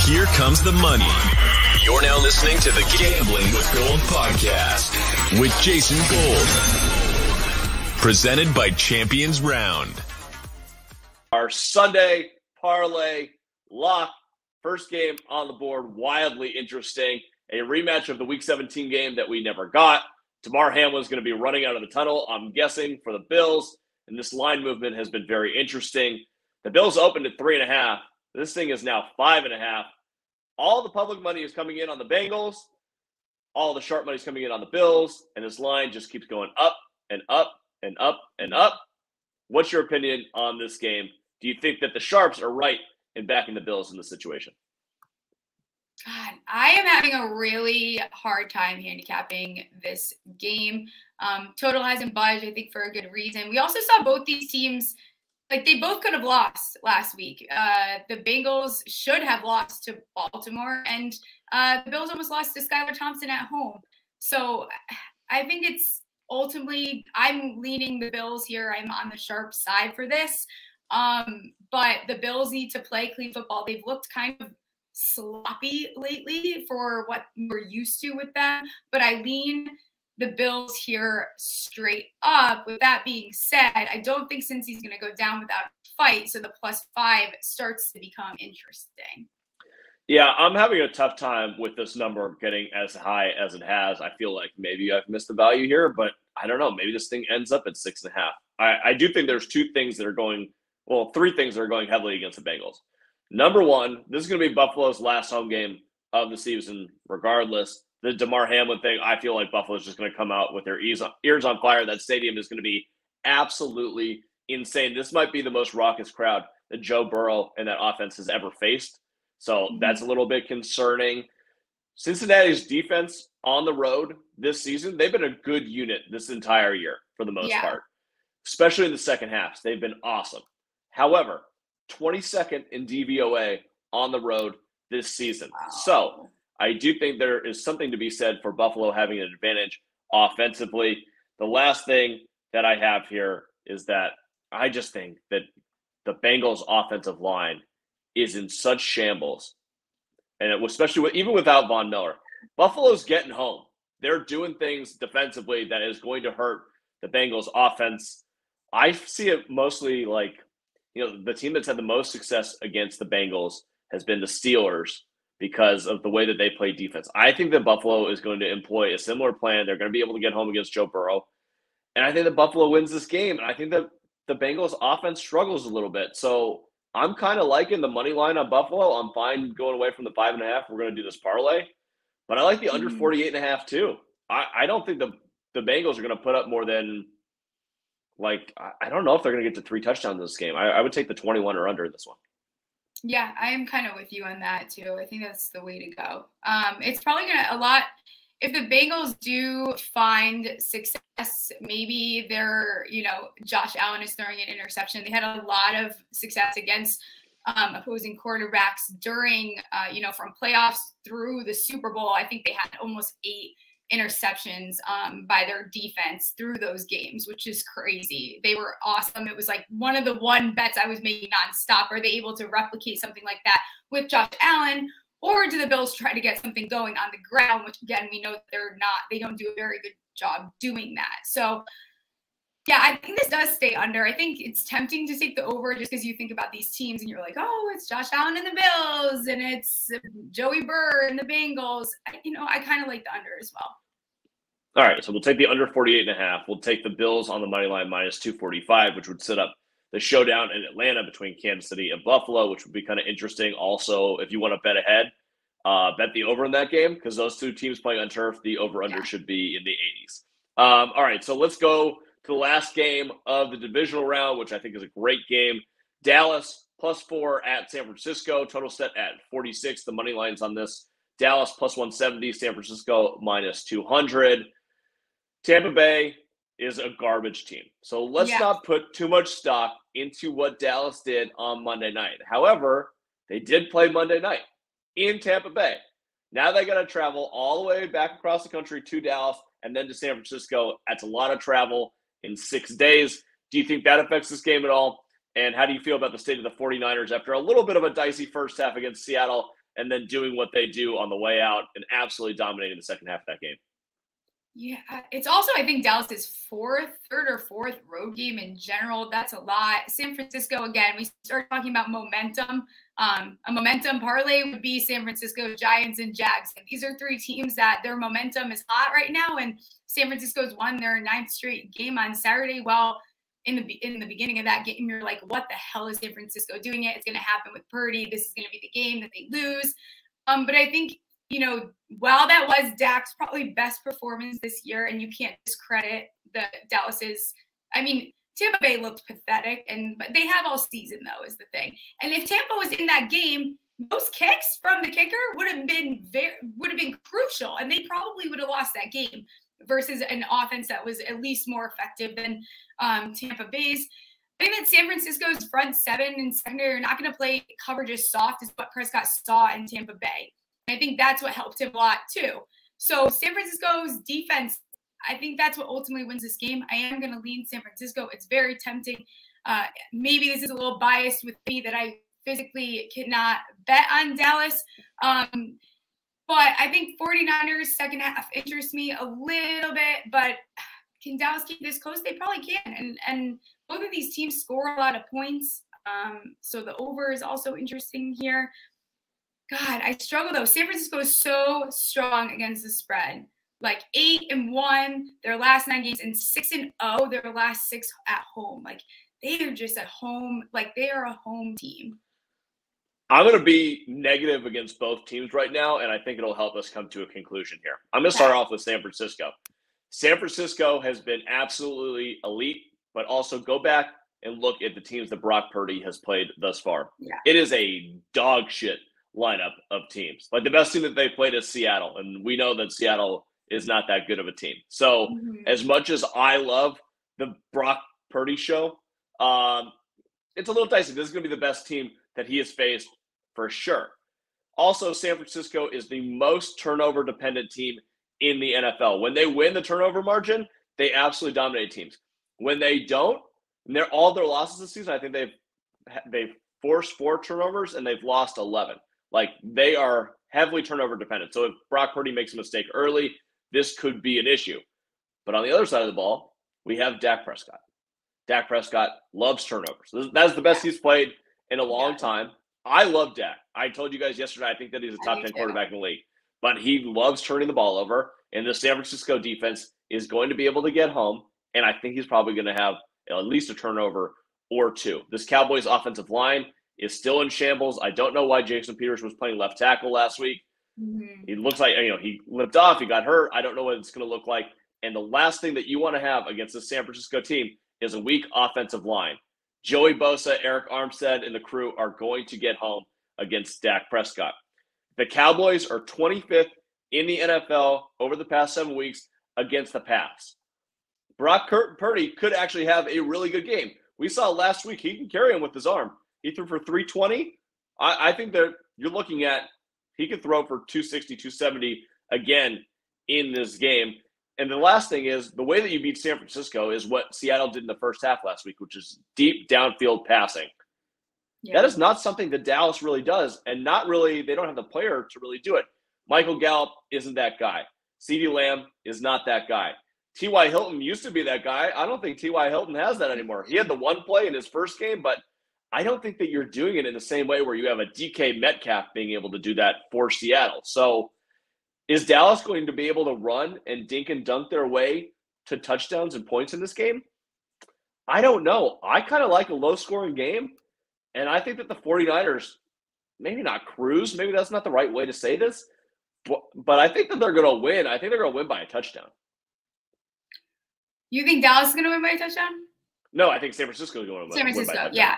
Here comes the money. You're now listening to the Gambling with Gold podcast with Jason Gold. Presented by Champions Round. Our Sunday parlay lock. First game on the board, wildly interesting. A rematch of the Week 17 game that we never got. Damar Hamlin's going to be running out of the tunnel, I'm guessing, for the Bills. And this line movement has been very interesting. The Bills opened at 3.5. This thing is now 5.5. All the public money is coming in on the Bengals. All the sharp money is coming in on the Bills. And this line just keeps going up and up and up and up. What's your opinion on this game? Do you think that the sharps are right in backing the Bills in this situation? God, I am having a really hard time handicapping this game. Total hasn't budged, I think, for a good reason. We also saw both these teams, they both could have lost last week. The Bengals should have lost to Baltimore, and the Bills almost lost to Skylar Thompson at home. So I think it's ultimately, I'm leaning the Bills here. I'm on the sharp side for this. But the Bills need to play clean football. They've looked kind of sloppy lately for what we're used to with them, but I lean the Bills here straight up. With that being said, I don't think Cincy's going to go down without a fight, so the +5 starts to become interesting. Yeah, I'm having a tough time with this number getting as high as it has. I feel like maybe I've missed the value here, but I don't know. Maybe this thing ends up at 6.5. I do think there's three things that are going heavily against the Bengals. Number one, this is going to be Buffalo's last home game of the season, regardless. The Damar Hamlin thing, I feel like Buffalo's just going to come out with their ears on fire. That stadium is going to be absolutely insane. This might be the most raucous crowd that Joe Burrow and that offense has ever faced. So that's a little bit concerning. Cincinnati's defense on the road this season, they've been a good unit this entire year for the most part, especially in the second half. They've been awesome. However, 22nd in DVOA on the road this season. Wow. So I do think there is something to be said for Buffalo having an advantage offensively. The last thing that I have here is that I just think that the Bengals offensive line is in such shambles. And especially even without Von Miller, Buffalo's getting home. They're doing things defensively that is going to hurt the Bengals offense. I see it mostly like, the team that's had the most success against the Bengals has been the Steelers because of the way that they play defense. I think that Buffalo is going to employ a similar plan. They're going to be able to get home against Joe Burrow. And I think that Buffalo wins this game. And I think that the Bengals offense struggles a little bit. So I'm kind of liking the money line on Buffalo. I'm fine going away from the 5.5. We're going to do this parlay. But I like the under 48.5 too. I don't think the Bengals are going to put up more than – I don't know if they're going to get to 3 touchdowns in this game. I would take the 21 or under in this one. Yeah, I am kind of with you on that too. I think that's the way to go. It's probably going to if the Bengals do find success, maybe they're, Josh Allen is throwing an interception. They had a lot of success against opposing quarterbacks during, from playoffs through the Super Bowl. I think they had almost 8 interceptions by their defense through those games, which is crazy. They were awesome. It was like one of the bets I was making nonstop. Are they able to replicate something like that with Josh Allen, or do the Bills try to get something going on the ground, which again, we know they don't do a very good job doing that. So yeah, I think this does stay under. I think it's tempting to take the over just because you think about these teams and you're like, oh, it's Josh Allen and the Bills and it's Joey Burr and the Bengals. I kind of like the under as well. All right, so we'll take the under 48.5. We'll take the Bills on the money line -245, which would set up the showdown in Atlanta between Kansas City and Buffalo, which would be kind of interesting. Also, if you want to bet ahead, bet the over in that game because those two teams playing on turf, the over-under should be in the 80s. All right, so let's go to the last game of the divisional round, which I think is a great game. Dallas +4 at San Francisco. Total set at 46. The money line's on this. Dallas +170. San Francisco -200. Tampa Bay is a garbage team. So let's not put too much stock into what Dallas did on Monday night. However, they did play Monday night in Tampa Bay. Now they got to travel all the way back across the country to Dallas and then to San Francisco. That's a lot of travel in 6 days. Do you think that affects this game at all? And how do you feel about the state of the 49ers after a little bit of a dicey first half against Seattle and then doing what they do on the way out and absolutely dominating the second half of that game. Yeah, it's also, I think, Dallas's third or fourth road game in general. That's a lot. San Francisco, again, we start talking about momentum. A momentum parlay would be San Francisco, Giants, and Jags. And these are three teams that their momentum is hot right now. And San Francisco's won their 9th straight game on Saturday. Well, in the beginning of that game, you're like, what the hell is San Francisco doing it? It's going to happen with Purdy. This is going to be the game that they lose. But I think, while that was Dak's probably best performance this year, and you can't discredit the Dallas's, Tampa Bay looked pathetic, but they have all season though, is the thing. And if Tampa was in that game, those kicks from the kicker would have been crucial, and they probably would have lost that game versus an offense that was at least more effective than Tampa Bay's. I think that San Francisco's front seven and secondary are not going to play coverage as soft as what Prescott saw in Tampa Bay. I think that's what helped him a lot too. So San Francisco's defense, I think that's what ultimately wins this game. I am going to lean San Francisco. It's very tempting. Maybe this is a little biased with me that I physically cannot bet on Dallas. But I think 49ers second half interests me a little bit. But can Dallas keep this close? They probably can. And both of these teams score a lot of points. So the over is also interesting here. God, I struggle though. San Francisco is so strong against the spread. Like 8-1 their last 9 games, and 6-0 their last 6 at home. Like they are just at home. Like they are a home team. I'm going to be negative against both teams right now, and I think it'll help us come to a conclusion here. I'm going to start off with San Francisco. San Francisco has been absolutely elite, but also go back and look at the teams that Brock Purdy has played thus far. Yeah. It is a dog shit lineup of teams. Like the best team that they played is Seattle, and we know that Seattle is not that good of a team. So as much as I love the Brock Purdy show, it's a little dicey. This is going to be the best team that he has faced for sure. Also, San Francisco is the most turnover-dependent team in the NFL. When they win the turnover margin, they absolutely dominate teams. When they don't, and all their losses this season, I think they've forced 4 turnovers and they've lost 11. Like they are heavily turnover dependent. So if Brock Purdy makes a mistake early, this could be an issue. But on the other side of the ball, we have Dak Prescott. Dak Prescott loves turnovers. That's the best he's played in a long time. I love Dak. I told you guys yesterday, I think that he's a top 10 quarterback in the league. But he loves turning the ball over, and the San Francisco defense is going to be able to get home, and I think he's probably going to have at least a turnover or 2. This Cowboys offensive line is still in shambles. I don't know why Jason Peters was playing left tackle last week. He looks like, he limped off. He got hurt. I don't know what it's going to look like. And the last thing that you want to have against the San Francisco team is a weak offensive line. Joey Bosa, Eric Armstead, and the crew are going to get home against Dak Prescott. The Cowboys are 25th in the NFL over the past 7 weeks against the pass. Brock Purdy could actually have a really good game. We saw last week he can carry him with his arm. He threw for 320. I think that you're looking at he could throw for 260, 270 again in this game. And the last thing is the way that you beat San Francisco is what Seattle did in the first half last week, which is deep downfield passing. Yeah. That is not something that Dallas really does, and not really, they don't have the player to really do it. Michael Gallup isn't that guy. CeeDee Lamb is not that guy. T.Y. Hilton used to be that guy. I don't think T.Y. Hilton has that anymore. He had the one play in his first game, but I don't think that you're doing it in the same way where you have a DK Metcalf being able to do that for Seattle. So is Dallas going to be able to run and dink and dunk their way to touchdowns and points in this game? I don't know. I kind of like a low-scoring game, and I think that the 49ers, maybe not cruise, maybe that's not the right way to say this, but I think that they're going to win. I think they're going to win by a touchdown. You think Dallas is going to win by a touchdown? No, I think San Francisco is going to win by a touchdown. San Francisco, yeah.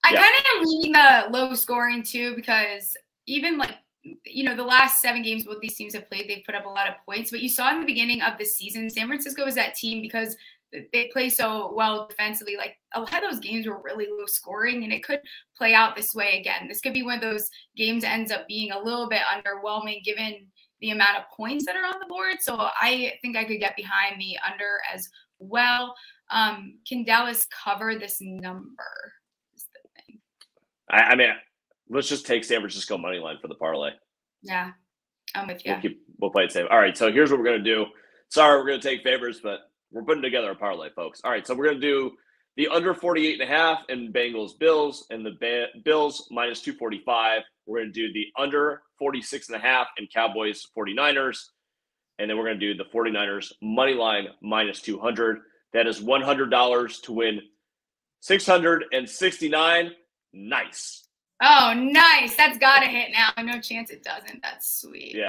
I kind of am leaning the low scoring too, because even the last 7 games both these teams have played, they've put up a lot of points. But you saw in the beginning of the season, San Francisco was that team because they play so well defensively. Like a lot of those games were really low scoring, and it could play out this way again. This could be one of those games that ends up being a little bit underwhelming given the amount of points that are on the board. So I think I could get behind the under as well. Can Dallas cover this number? I mean, let's just take San Francisco money line for the parlay. Yeah, I'm with you. We'll play it safe. All right, so here's what we're going to do. Sorry, we're going to take favors, but we're putting together a parlay, folks. All right, so we're going to do the under 48.5 and Bengals Bills, and the Bills minus 245. We're going to do the under 46.5 and Cowboys 49ers. And then we're going to do the 49ers money line minus 200. That is $100 to win 669. Nice. Oh, nice. That's got to hit now. No chance it doesn't. That's sweet. Yeah.